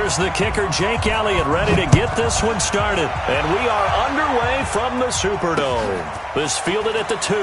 Here's the kicker, Jake Elliott, ready to get this one started. And we are underway from the Superdome. This fielded at the 2.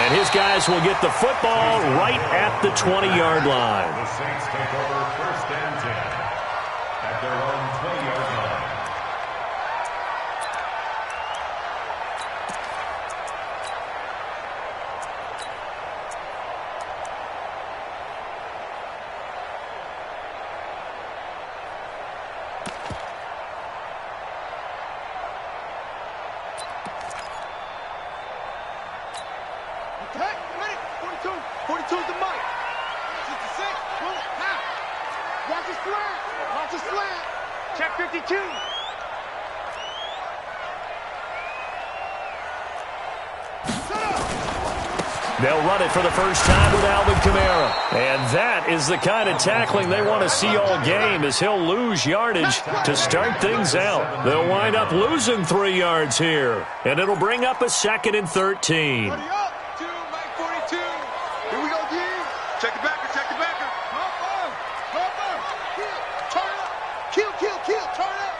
And his guys will get the football right at the 20-yard line. The Saints take over 1st and 10 at their own 20-yard line. Hey, ready? 42 is the mic. 66, pull it, now. Watch the slant, watch the slant. Check 52. They'll run it for the first time with Alvin Kamara. And that is the kind of tackling they want to see all game, as he'll lose yardage to start things out. They'll wind up losing 3 yards here. And it'll bring up a 2nd and 13. Check the backer, check the backer. Kill, turn up.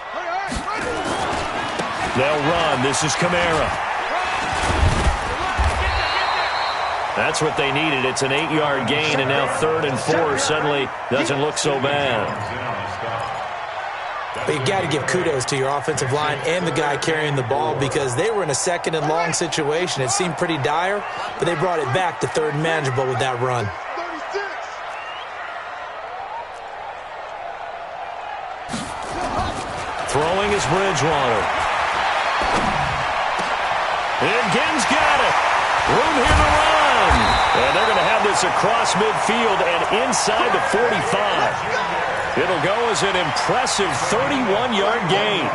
They'll run. This is Kamara. That's what they needed. It's an 8-yard gain, and now 3rd and 4 suddenly doesn't look so bad. But you got to give kudos to your offensive line and the guy carrying the ball, because they were in a 2nd and long situation. It seemed pretty dire, but they brought it back to 3rd and manageable with that run. Throwing is Bridgewater. And Gibbs got it. Room here to run. And they're going to have this across midfield and inside the 45. It'll go as an impressive 31-yard gain.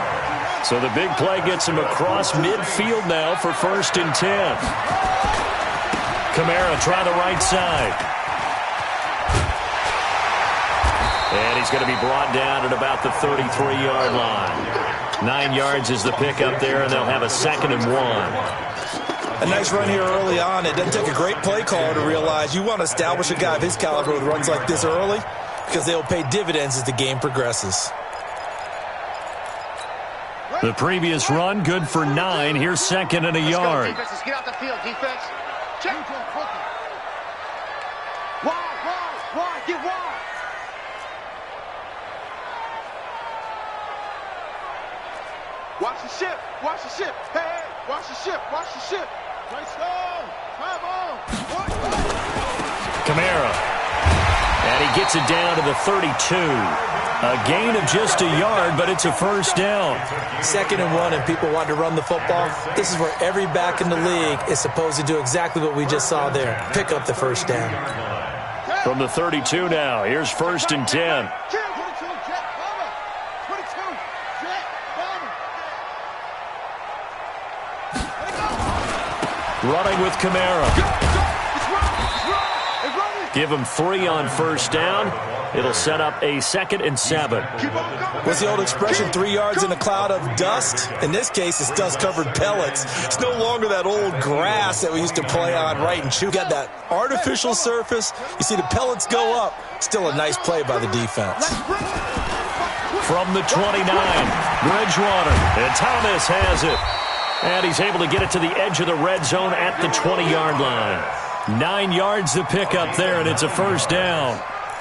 So the big play gets him across midfield now for 1st and 10. Kamara try the right side. And he's going to be brought down at about the 33-yard line. 9 yards is the pickup there, and they'll have a 2nd and 1. A nice run here early on. It doesn't take a great play caller to realize you want to establish a guy of his caliber with runs like this early, because they'll pay dividends as the game progresses. The previous run, good for 9. Here's 2nd and a yard. Let's get out the field, defense. Check. Wide, get wide. Watch the ship. Hey, watch the ship. Right slow. Come on. Kamara. And he gets it down to the 32. A gain of just a yard, but it's a 1st down. 2nd and 1, and people want to run the football. This is where every back in the league is supposed to do exactly what we just saw there. Pick up the 1st down. From the 32 now, here's 1st and 10. Running with Kamara. Give him 3 on 1st down. It'll set up a 2nd and 7. What's the old expression, 3 yards in a cloud of dust? In this case, it's dust-covered pellets. It's no longer that old grass that we used to play on, right, and chew. Got that artificial surface. You see the pellets go up. Still a nice play by the defense. From the 29, Bridgewater. And Thomas has it. And he's able to get it to the edge of the red zone at the 20-yard line. 9 yards to pick up there, and it's a 1st down.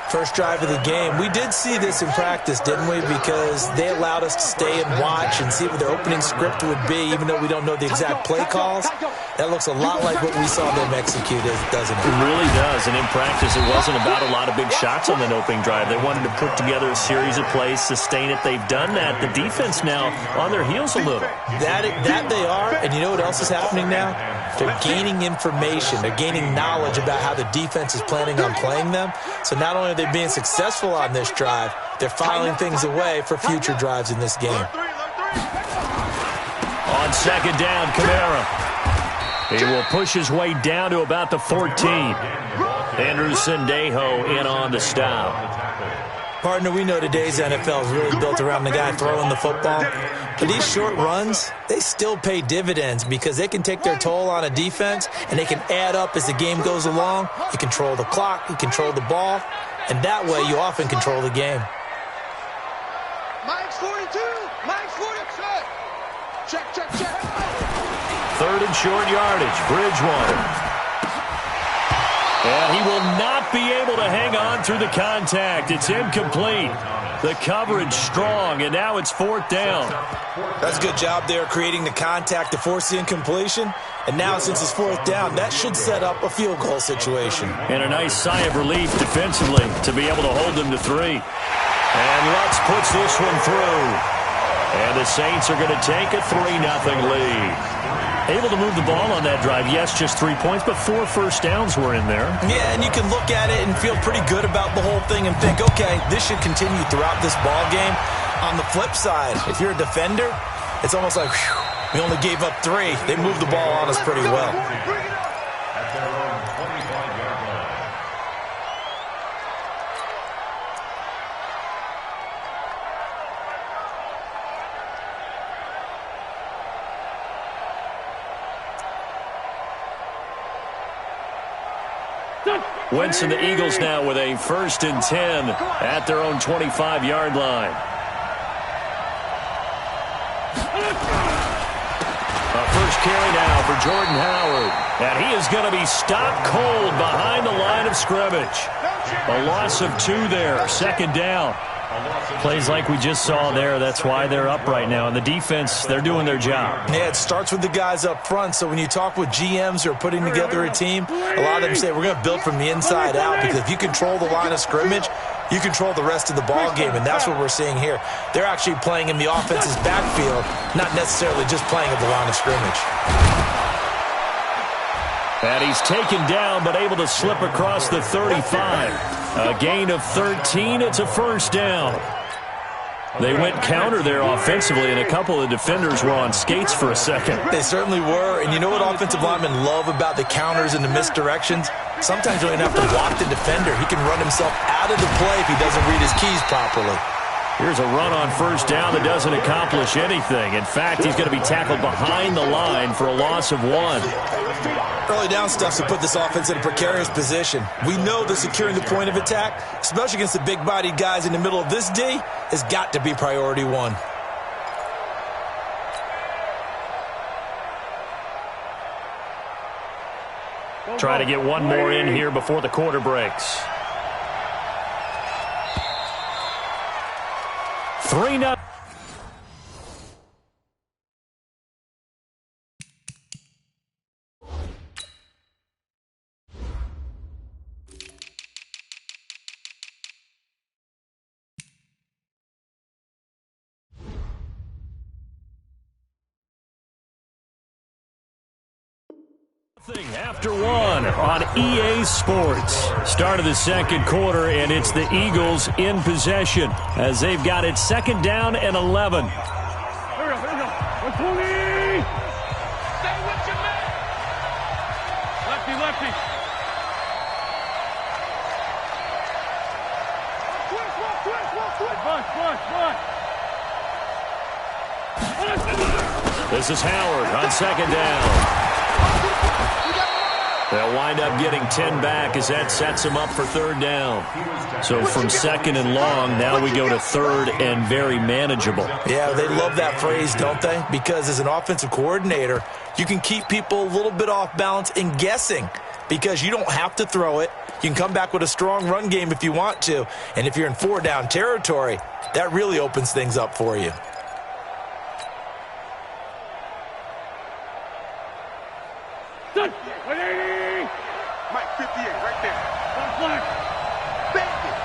First drive of the game. We did see this in practice, didn't we? Because they allowed us to stay and watch and see what their opening script would be, even though we don't know the exact play calls. That looks a lot like what we saw them execute, doesn't it? It really does. And in practice, it wasn't about a lot of big shots on that opening drive. They wanted to put together a series of plays, sustain it. They've done that. The defense now on their heels a little. That they are. And you know what else is happening now? They're gaining information. They're gaining knowledge about how the defense is planning on playing them. So not only are they being successful on this drive, they're filing things away for future drives in this game. On 2nd down, Kamara. He will push his way down to about the 14. Andrew Sendejo in on the stop. Partner, we know today's NFL is really built around the guy throwing the football. But these short runs, they still pay dividends because they can take their toll on a defense, and they can add up as the game goes along. You control the clock, you control the ball, and that way you often control the game. Mike's 42. Mike's 42. Check, check, check. Third and short yardage. Bridgewater. And he will not be able to hang on through the contact. It's incomplete. The coverage strong, and now it's fourth down. That's a good job there creating the contact to force the incompletion. And now since it's fourth down, that should set up a field goal situation. And a nice sigh of relief defensively to be able to hold them to 3. And Lutz puts this one through. And the Saints are going to take a 3-0 lead. Able to move the ball on that drive. Yes, just 3 points, but 4 first downs were in there. Yeah, and you can look at it and feel pretty good about the whole thing and think, okay, this should continue throughout this ball game. On the flip side, if you're a defender, it's almost like, whew, we only gave up 3. They moved the ball on us pretty well. At their own 25-yard line. Wentz and the Eagles now with a 1st and 10 at their own 25-yard line. A first carry now for Jordan Howard. And he is going to be stopped cold behind the line of scrimmage. A loss of 2 there, 2nd down. Plays like we just saw there. That's why they're up right now. And the defense, they're doing their job. Yeah, it starts with the guys up front. So when you talk with GMs who are putting together a team, a lot of them say we're going to build from the inside out, because if you control the line of scrimmage, you control the rest of the ball game, and that's what we're seeing here. They're actually playing in the offense's backfield, not necessarily just playing at the line of scrimmage. And he's taken down, but able to slip across the 35. A gain of 13. It's a first down. They went counter there offensively, and a couple of defenders were on skates for a second. They certainly were, and you know what offensive linemen love about the counters and the misdirections? Sometimes you don't even have to block the defender. He can run himself out of the play if he doesn't read his keys properly. Here's a run on first down that doesn't accomplish anything. In fact, he's going to be tackled behind the line for a loss of 1. Early down stuff to put this offense in a precarious position. We know that securing the point of attack, especially against the big-bodied guys in the middle of this D, has got to be priority 1. Try to get one more in here before the quarter breaks. 3-0. After 1 on EA Sports. Start of the second quarter, and it's the Eagles in possession as they've got it 2nd down and 11. Stay with your man. Lefty, lefty. This is Howard on 2nd down. They'll wind up getting 10 back as that sets them up for 3rd down. So from 2nd and long, now we go to 3rd and very manageable. Yeah, they love that phrase, don't they? Because as an offensive coordinator, you can keep people a little bit off balance and guessing, because you don't have to throw it. You can come back with a strong run game if you want to. And if you're in 4-down territory, that really opens things up for you. Mike, 58, right there. Bank it.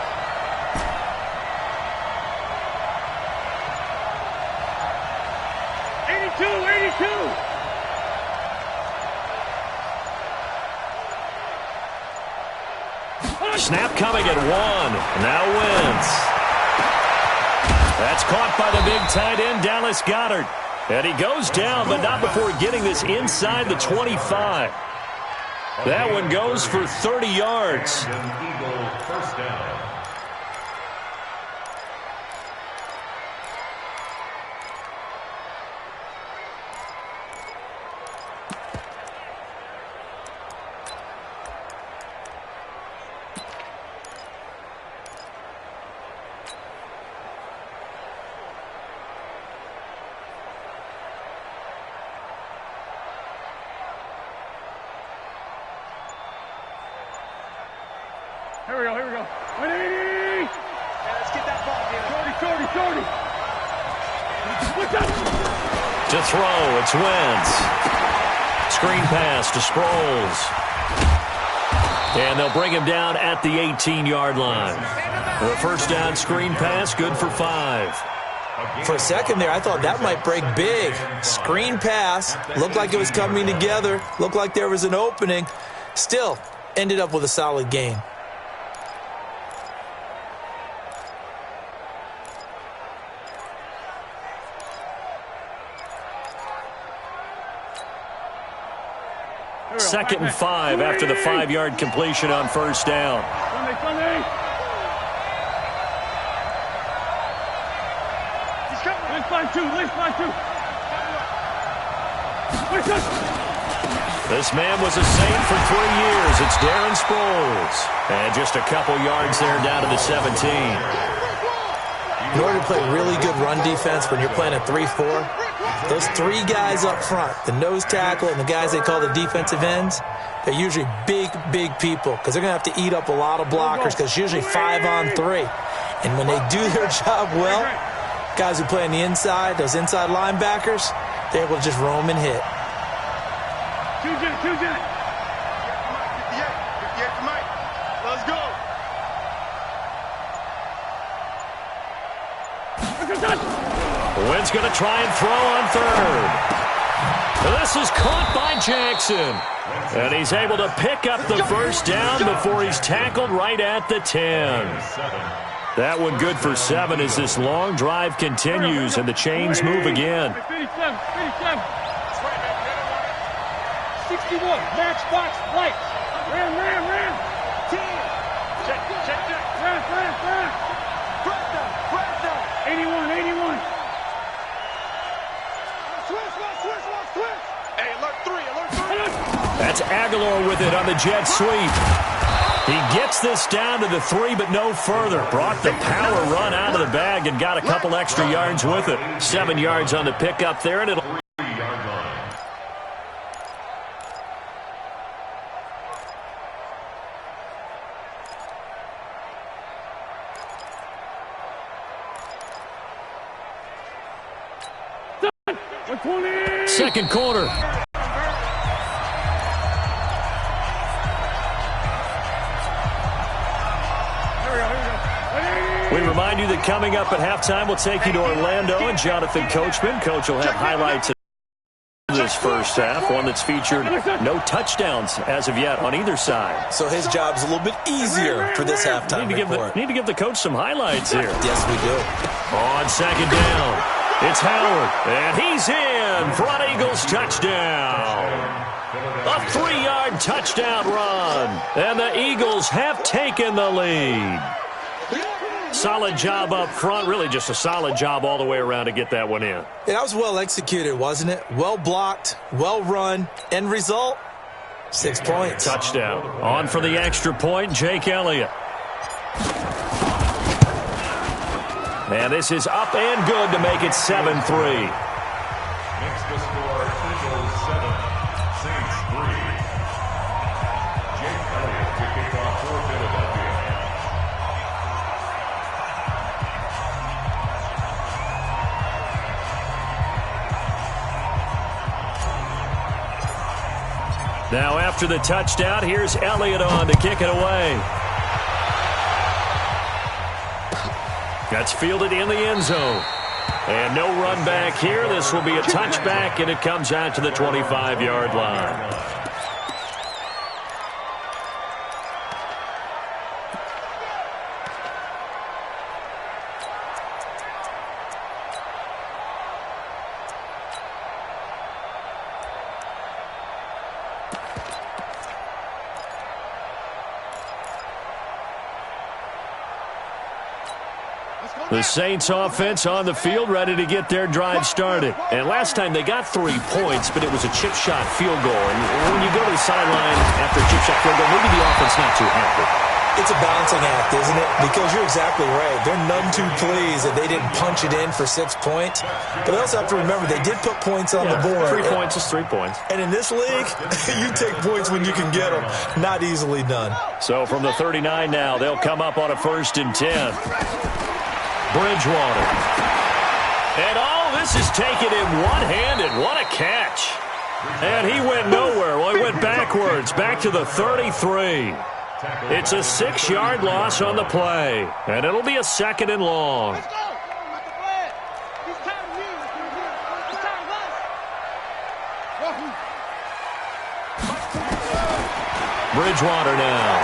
Snap coming at 1. Now Wentz. That's caught by the big tight end, Dallas Goedert. And he goes down, but not before getting this inside the 25. That one goes for 30 yards. Eagle first down. Here we go, here we go. 180! Yeah, let's get that ball, dude. Shorty. To throw, it's Wentz. Screen pass to Sproles. And they'll bring him down at the 18-yard line. The first down screen pass, good for 5. For a second there, I thought that might break big. Screen pass, looked like it was coming together, looked like there was an opening. Still, ended up with a solid gain. Second and 5 after the 5-yard completion on first down. Sunday. Let's find two. This man was a Saint for 3 years. It's Darren Sproles. And just a couple yards there down to the 17. In order to play really good run defense when you're playing a 3-4, those 3 guys up front, the nose tackle and the guys they call the defensive ends, they're usually big people because they're going to have to eat up a lot of blockers because it's usually 5-on-3. And when they do their job well, guys who play on the inside, those inside linebackers, they're able to just roam and hit. 2 Jet. 58 to Mike. Let's go. Wentz going to try and throw on third. This is caught by Jackson. And he's able to pick up the first down before he's tackled right at the 10. That one good for 7 as this long drive continues and the chains move again. 57. 61. Matchbox lights. Ram. 10. Check. Ram. Press down. 81. Switch. Hey, alert 3. That's Aguilar with it on the jet sweep. He gets this down to the 3, but no further. Brought the power run out of the bag and got a couple extra yards with it. 7 yards on the pickup there, and it'll... Second quarter. We remind you that coming up at halftime, we'll take you to Orlando and Jonathan Coachman. Coach will have highlights of this first half, one that's featured no touchdowns as of yet on either side. So his job's a little bit easier for this halftime report. Need to give the coach some highlights here. Yes, we do. On second down, it's Howard, and he's in for an Eagles touchdown. A 3-yard touchdown run, and the Eagles have taken the lead. Solid job up front, really just a solid job all the way around to get that one in. Yeah, that was well executed, wasn't it? Well blocked, well run. End result, 6 points. Touchdown. On for the extra point, Jake Elliott. And this is up and good to make it 7-3. Makes the score Eagles 7, Saints 3. Jake Elliott to kick off for Philadelphia. Now after the touchdown, here's Elliott on to kick it away. That's fielded in the end zone. And no run back here. This will be a touchback, and it comes out to the 25-yard line. The Saints offense on the field, ready to get their drive started. And last time they got 3 points, but it was a chip shot field goal. And when you go to the sideline after a chip shot field goal, maybe the offense not too happy. It's a balancing act, isn't it? Because you're exactly right. They're none too pleased that they didn't punch it in for 6 points. But they also have to remember they did put points on the board. 3 points is 3 points. And in this league, you take points when you can get them. Not easily done. So from the 39 now, they'll come up on a 1st and 10. Bridgewater. And all this is taken in one-handed. What a catch. And he went nowhere. Well, he went backwards, back to the 33. It's a 6-yard loss on the play, and it'll be a 2nd and long. Let's go. He's tired of you. He's tired of us. Bridgewater now.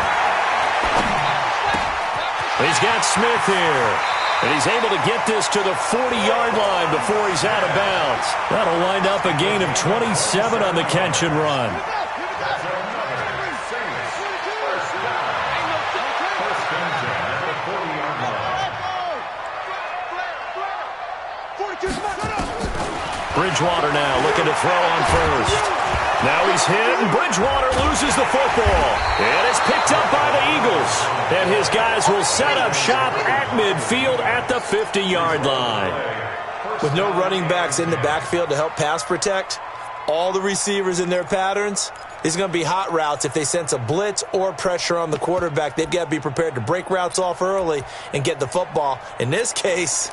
He's got Smith here. And he's able to get this to the 40-yard line before he's out of bounds. That'll wind up a gain of 27 on the catch and run. Bridgewater now looking to throw on first. Now he's hit, and Bridgewater loses the football. And it's picked up by the Eagles. And his guys will set up shop at midfield at the 50-yard line. With no running backs in the backfield to help pass protect, all the receivers in their patterns, these are going to be hot routes. If they sense a blitz or pressure on the quarterback, they've got to be prepared to break routes off early and get the football. In this case,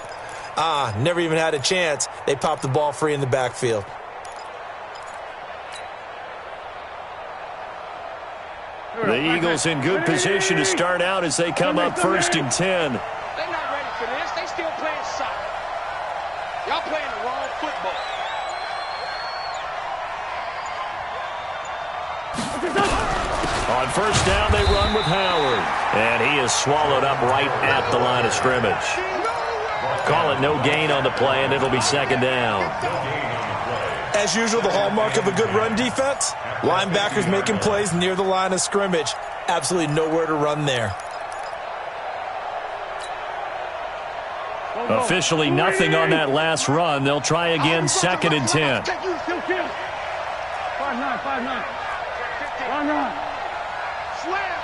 never even had a chance. They popped the ball free in the backfield. The Eagles in good position to start out as they come up 1st and 10. They're not ready for this. They still playing soccer. Y'all playing the wrong football. On 1st down, they run with Howard. And he is swallowed up right at the line of scrimmage. Call it no gain on the play, and it'll be 2nd down. As usual, the hallmark of a good run defense, linebackers making plays near the line of scrimmage. Absolutely nowhere to run there. Officially nothing on that last run. They'll try again 2nd and 10. 5-9, 5-9. 5-9. Slam.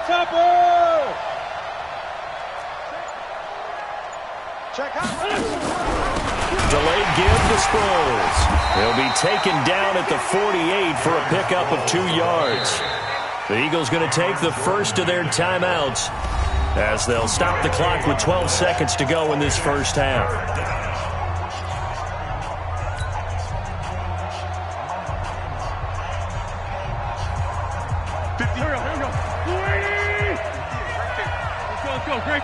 Topper. Check out. Delayed give to Sproles. He'll be taken down at the 48 for a pickup of 2 yards. The Eagles going to take the first of their timeouts as they'll stop the clock with 12 seconds to go in this first half. Let's go. Great.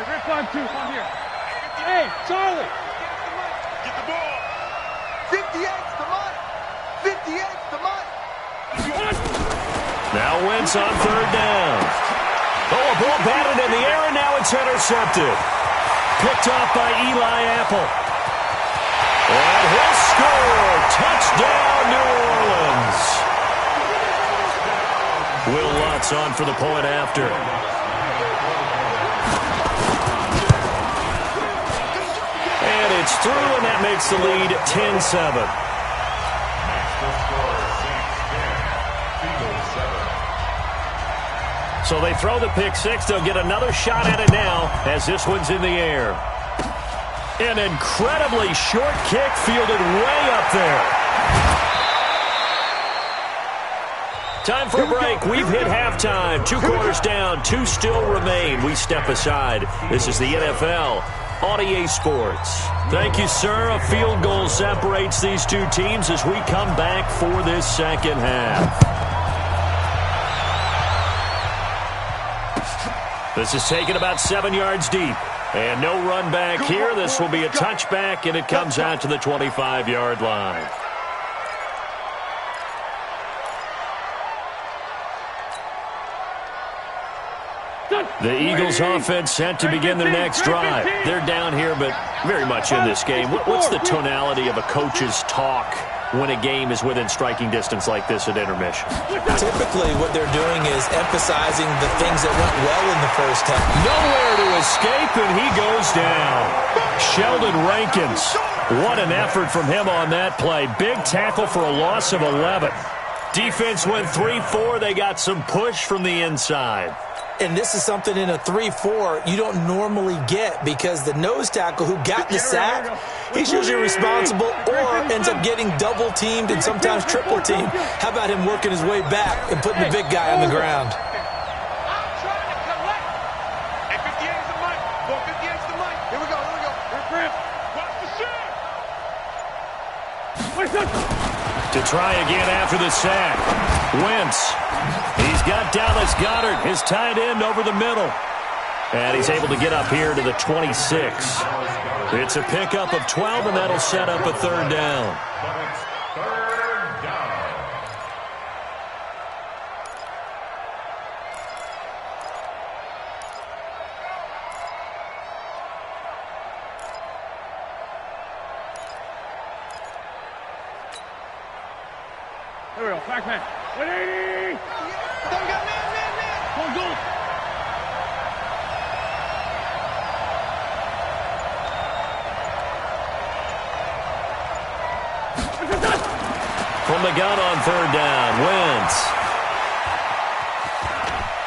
Great 5-2. On here. Hey, Charlie. Get the ball. 58's the money. 58's the money. Now Wentz on 3rd down. Oh, a ball batted in the air, and now it's intercepted. Picked off by Eli Apple. And he'll score. Touchdown, New Orleans. Will Lutz on for the point after. And it's through, and that makes the lead 10-7. So they throw the pick six. They'll get another shot at it now as this one's in the air. An incredibly short kick fielded way up there. Time for a break. We've hit halftime. 2 quarters down. 2 still remain. We step aside. This is the NFL on EA Sports. Thank you, sir. A field goal separates these two teams as we come back for this second half. This is taken about 7 yards deep. And no run back here. This will be a touchback, and it comes out to the 25-yard line. The Eagles offense set to begin their next drive. They're down here, but very much in this game. What's the tonality of a coach's talk when a game is within striking distance like this at intermission? Typically, what they're doing is emphasizing the things that went well in the first half. Nowhere to escape, and he goes down. Sheldon Rankins. What an effort from him on that play. Big tackle for a loss of 11. Defense went 3-4. They got some push from the inside. And this is something in a 3-4 you don't normally get because the nose tackle who got the sack, he's usually responsible or ends up getting double-teamed and sometimes triple-teamed. How about him working his way back and putting the big guy on the ground? To try again after the sack. Wentz. He's got Dallas Goedert, his tight end, over the middle. And he's able to get up here to the 26. It's a pickup of 12, and that'll set up a third down. Here we go. Back man. 180. Man. Go. From the gun on third down, Wentz.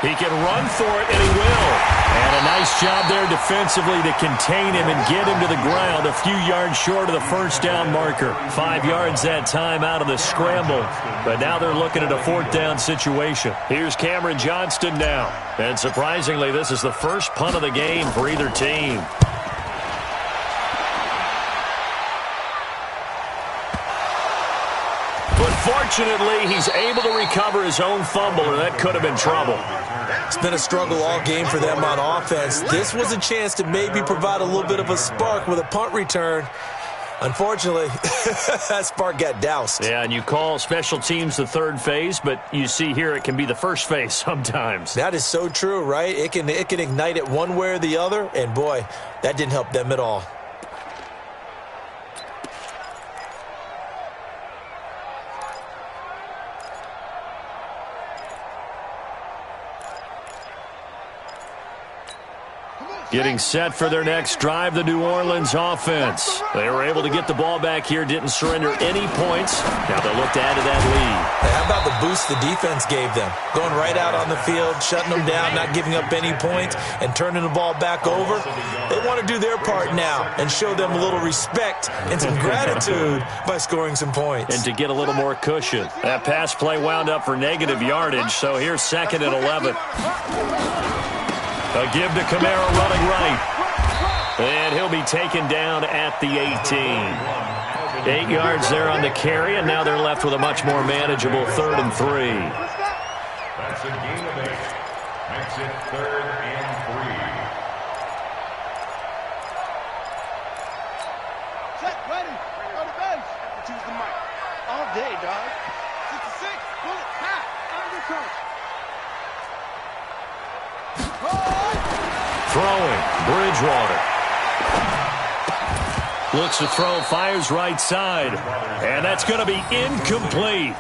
He can run for it, and he will. And a nice job there defensively to contain him and get him to the ground a few yards short of the first down marker. 5 yards that time out of the scramble. But now they're looking at a fourth down situation. Here's Cameron Johnston now. And surprisingly, this is the first punt of the game for either team. But fortunately, he's able to recover his own fumble, or that could have been trouble. It's been a struggle all game for them on offense. This was a chance to maybe provide a little bit of a spark with a punt return. Unfortunately, that spark got doused. Yeah, and you call special teams the third phase, but you see here it can be the first phase sometimes. That is so true, right? It can ignite it one way or the other, and boy, that didn't help them at all. Getting set for their next drive, the New Orleans offense. They were able to get the ball back here, didn't surrender any points. Now they'll look to add to that lead. Hey, how about the boost the defense gave them? Going right out on the field, shutting them down, not giving up any points, and turning the ball back over. They want to do their part now and show them a little respect and some gratitude by scoring some points. And to get a little more cushion. That pass play wound up for negative yardage, so here's 2nd and 11. A give to Kamara running right. And he'll be taken down at the 18. 8 yards there on the carry, and now they're left with a much more manageable 3rd and 3. That's a gain of 8. Makes it 3rd and 3. Set, ready. Go to base. Choose the mic. All day, dog. 66. Bullet. Half. Under coach. Throwing, Bridgewater. Looks to throw, fires right side. And that's going to be incomplete.